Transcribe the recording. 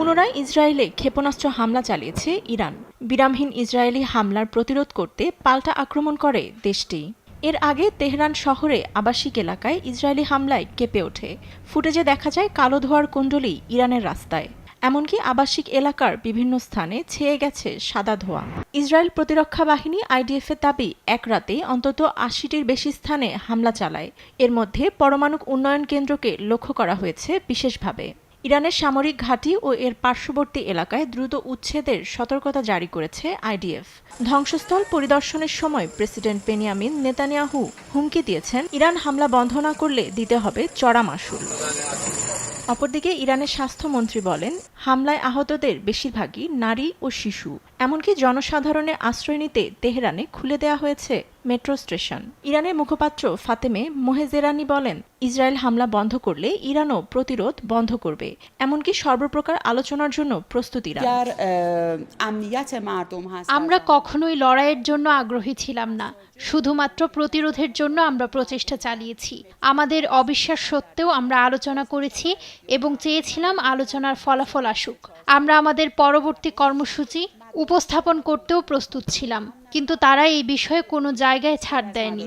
পুনরায় ইসরায়েলে ক্ষেপণাস্ত্র হামলা চালিয়েছে ইরান। বিরামহীন ইসরায়েলি হামলার প্রতিরোধ করতে পাল্টা আক্রমণ করে দেশটি। এর আগে তেহরান শহরে আবাসিক এলাকায় ইসরায়েলি হামলায় কেঁপে ওঠে। ফুটেজে দেখা যায় কালো ধোঁয়ার কুণ্ডলী ইরানের রাস্তায়। এমনকি আবাসিক এলাকার বিভিন্ন স্থানে ছেয়ে গেছে সাদা ধোঁয়া। ইসরায়েল প্রতিরক্ষা বাহিনী আইডিএফের দাবি এক রাতে অন্তত ৮০টির বেশি স্থানে হামলা চালায়। এর মধ্যে পরমাণু উন্নয়ন কেন্দ্রকে লক্ষ্য করা হয়েছে বিশেষভাবে। ইরানের সামরিক ঘাঁটি ও এর পার্শ্ববর্তী এলাকায় দ্রুত উচ্ছেদের সতর্কতা জারি করেছে আইডিএফ। ধ্বংসস্থল পরিদর্শনের সময় প্রেসিডেন্ট বেনিয়ামিন নেতানিয়াহু হুমকি দিয়েছেন, ইরান হামলা বন্ধ না করলে দিতে হবে চড়া মাশুল। অপরদিকে ইরানের স্বাস্থ্যমন্ত্রী বলেন, হামলায় আহতদের বেশিরভাগই নারী ও শিশু। এমনকি জনসাধারণের আশ্রয় নিতে তেহরানে খুলে দেওয়া হয়েছে মেট্রো স্টেশন। ইরানের মুখপাত্র ফাতেমে মোহেজেরানি বলেন, ইসরায়েল হামলা বন্ধ করলে ইরানও প্রতিরোধ বন্ধ করবে। এমনকি সর্বপ্রকার আলোচনার জন্য প্রস্তুত ইরান। আমরা কখনোই লড়াইয়ের জন্য আগ্রহী ছিলাম না, শুধুমাত্র প্রতিরোধের জন্য আমরা প্রচেষ্টা চালিয়েছি। আমাদের অবিশ্বাস সত্ত্বেও আমরা আলোচনা করেছি এবং চেয়েছিলাম আলোচনার ফলাফল আসুক। আমরা আমাদের পরবর্তী কর্মসূচি উপস্থাপন করতেও প্রস্তুত ছিলাম, কিন্তু তারা এই বিষয়ে কোনো জায়গায় ছাড় দেয়নি।